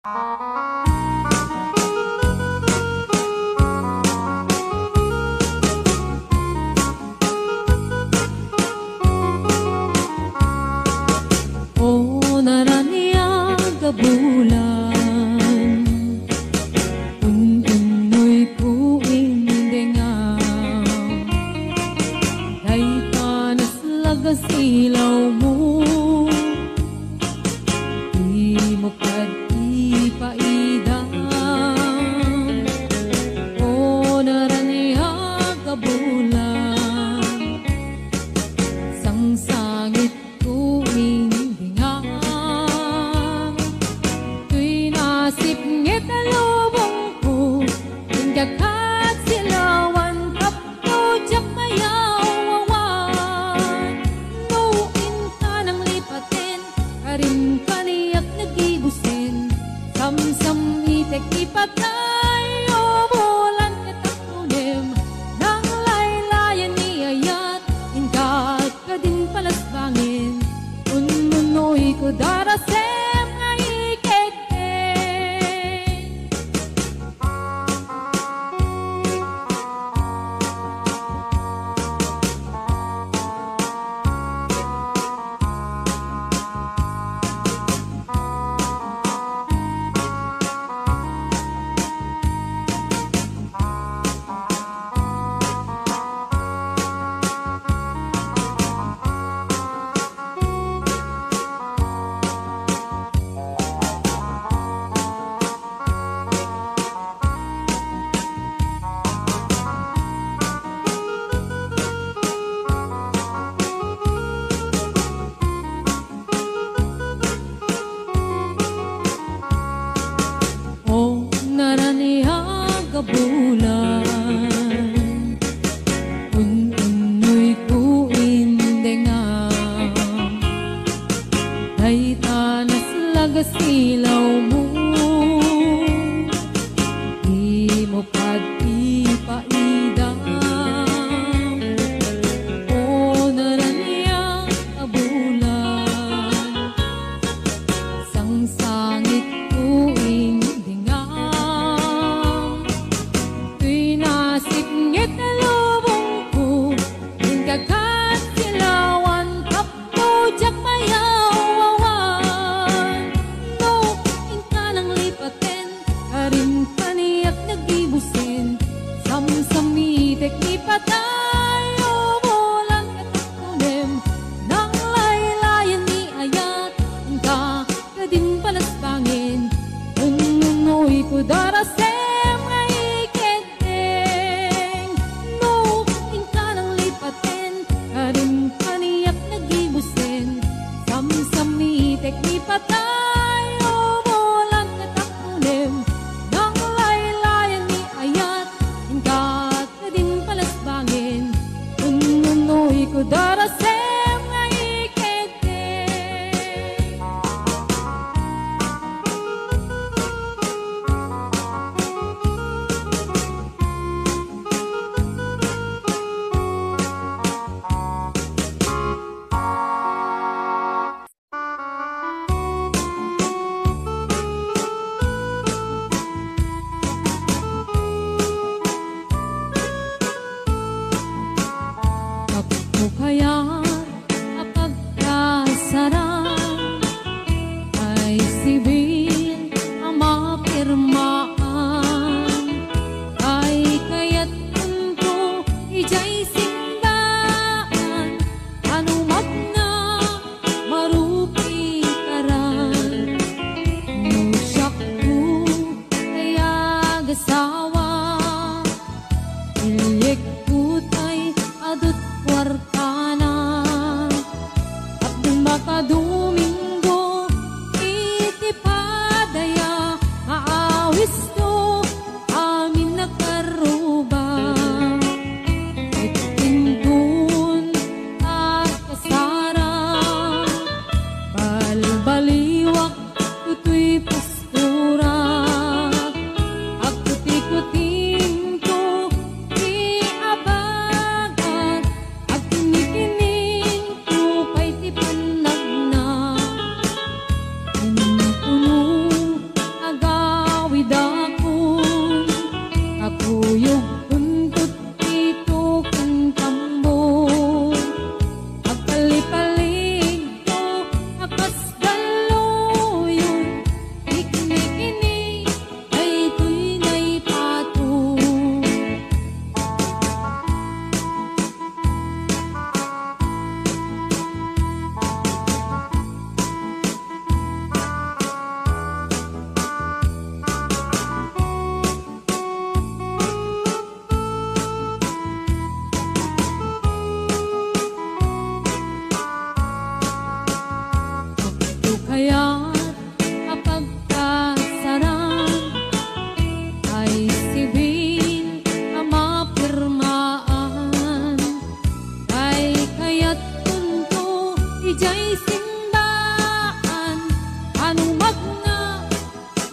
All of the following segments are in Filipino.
O naraniaga bulan, unoy ko indingaw, day tanas lagas ilaw mo, di mo pag-ipaidang. O naraniaga bulan, sang sangit ko indingaw, tuy nasip ngit alubong ko, inggakat silawan kapto jak mayawawan. Nuin ka ng lipatin, karim kaniyak nagibusin, samsam itek ipatay, o bulan katakunim, nang laylayan ni ayat, ingkat ka din palasbangin, ununoy ko darasem nga ikete. O naraniaga bulan, unoy ko indingaw, day tanas lagas ilaw mo, di mo pag-ipaidang. O naraniaga bulan, sang sangit ko indingaw, tuy nasip ngit alubong ko, inggakat silawan kapto jak mayawawan. Nuin ka ng lipatin, karim kaniyak nagibusin, samsam itek ipatay, o bulan katakunim, nang laylayan ni ayat, ingka ka din palasbangin, ununoy ko darasem nga iketeng. Nuin ka ng lipatin, karim kaniyak nagibusin, samsam itek ipatay, o bulan katakunim, nang laylayan ni ayat, ingkat ka din palasbangin, ununoy ko darasem nga iketeng.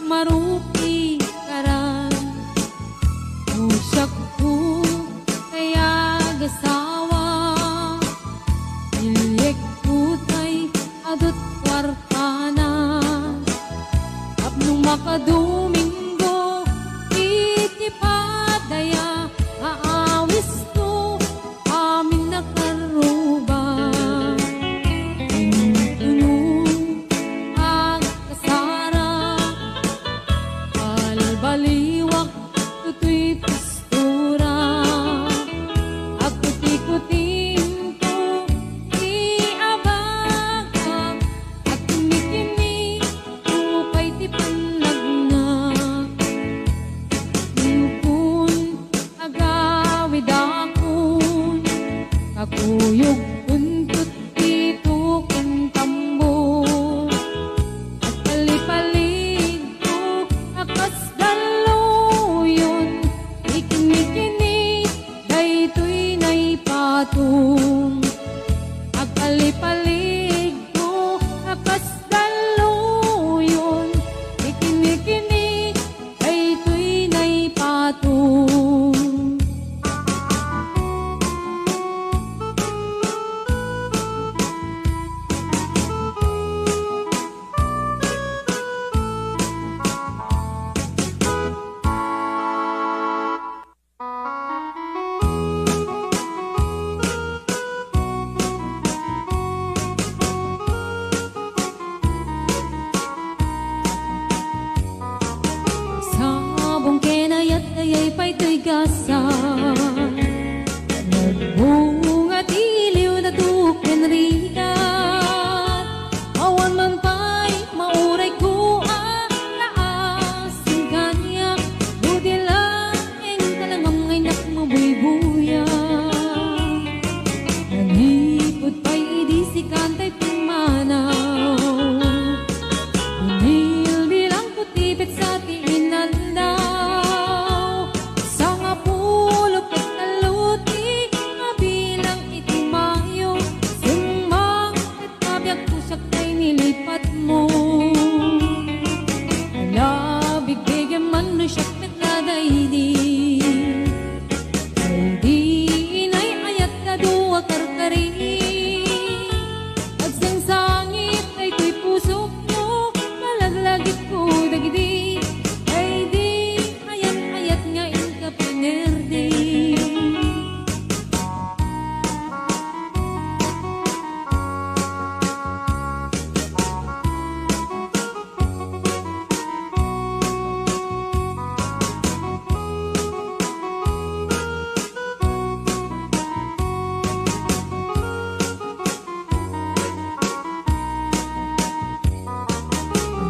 marupi karan Usyak ko kaya gasawa Ilyek ko tay adot kwartana Tapnong makadomingo iti padaya Aawis ko amin nakaruba Tunong ang kasara Balbaliwak tutoy pistura At kuti-kutin ko iabagak At kumikini upay ti panagna Nipun agawid akon Kakuyog untut dito ken tambo At palipalig ko akas daluyon Ikini-kini daytoy nay patung At palipalig ko akas daluyon Ikini-kini daytoy nay patung Sabong kenayat ayay pa'y to'y gasa Nagbunga tiliw na tuken rigat Awan man pa'y mauray ko ang laasing kanya Buti lang ang talangam ngay nakmabuybuya Nanipod pa'y idisikan ta'y pimanaw Bilang putipit sa tiinandaw Sa nga pulok at naluti Mabilang itimayo Sumang at kabiyag pusak tay nilipat mo Alabig bigyan man no siyak nagladaydi Ay di inay ayat na duwa karkari Agsangsangit ay to'y pusok mo Malaglagit ko dagidi Ay di ayat-ayat nga inka pinerdi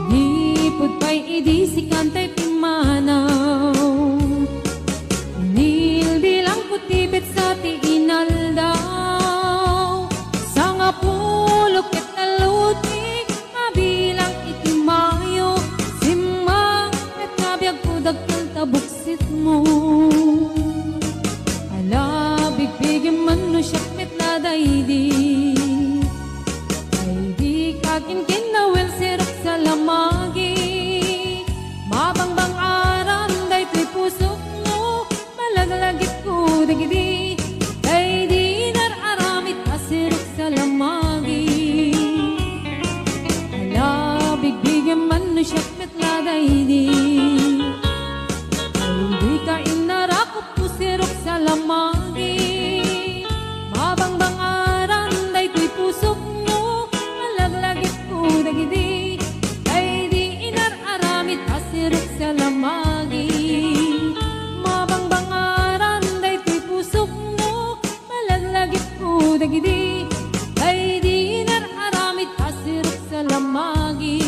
Nipod pa'y idisikan ta'y pimanaw Nilbilang putibit sa tiinaldaw Sa nga pulok at naluti Mabilang itimayo Simang at kabiyag ko dagkal tabuksit mo Alabig bigyan man no siyak metladaydi Ay di kakin kinawel sirok sa lamagi Mabangbang aram daytoy pusok mo Malaglagit ko dagidi Ay di nararamit asirok sa lamagi Alabig bigyan man no siyak metladaydi Ay di ka inarakot ko sirok sa lamagi Mabangbang aram daytoy pusok mo Malaglagit ko dagidi Ay di inararamit asirok sa lamagi Mabangbang aram daytoy pusok mo Malaglagit ko dagidi Ay di inararamit asirok sa lamagi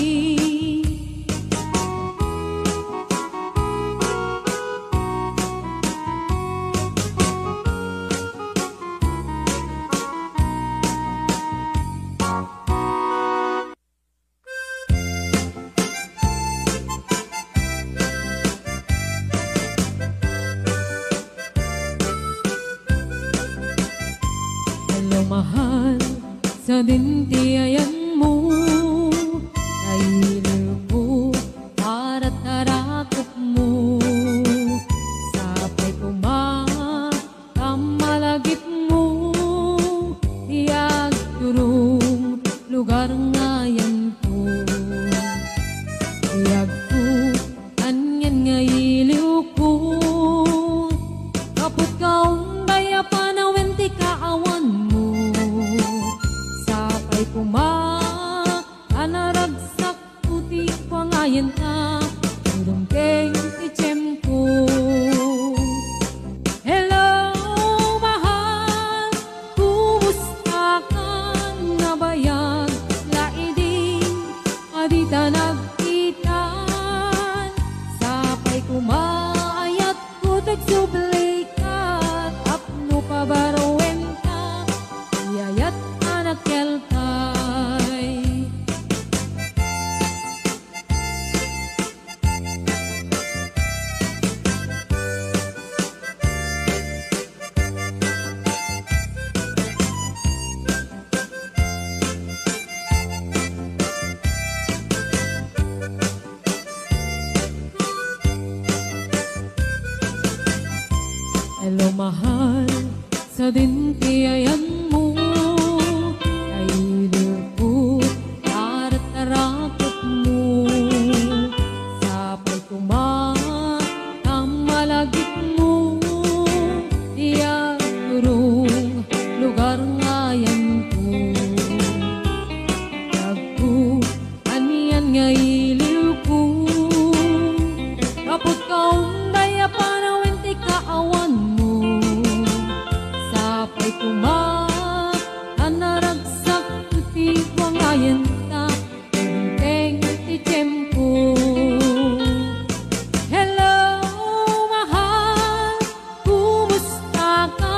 mahal sa dintiayan mo, nahilo ko para't tarakop mo. Sapay kuma kamalagip mo, iyag turong lugar ngayon ko. Iyag ko anyan nga iliw ko, kaput kaong daya panawin ti kaawan mo. Sapay kuma anaragsak puti pangayan ta, udumkeng ichem ko. Hello mahal, kumusta ka na bayag, laiding adita nagkitan. Sapay kumaayat ko tagsublikat, apno pabarowen ka, iyayat anak kelkay. Hello mahal, sa dintiyayan mo, kailiw ko, tarakop mo. Sapay kuma, kamalagip mo, iyag turong lugar ngayon ko. Yagko, aniyan nga iliw ko, kaput kaong daya panawin ti kaawan mo. Sapay kuma anaragsak ti wangayen ta, udumkeng ichem ko. Hello mahal, kumusta ka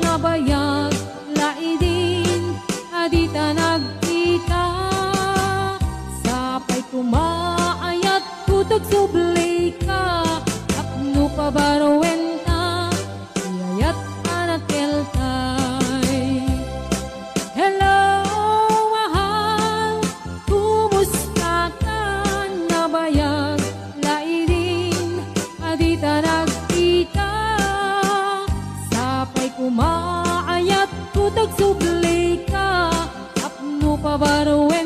na bayag, laidin adita nagkita. Sapay kumaayat kutog sublay ka, apno pabarowen ta, iyayat anak kelkay. Hello mahal, kumusta ka na bayag, laidin adita nagkita. Sapay kumaayat kutog sublay ka, apno pabarowen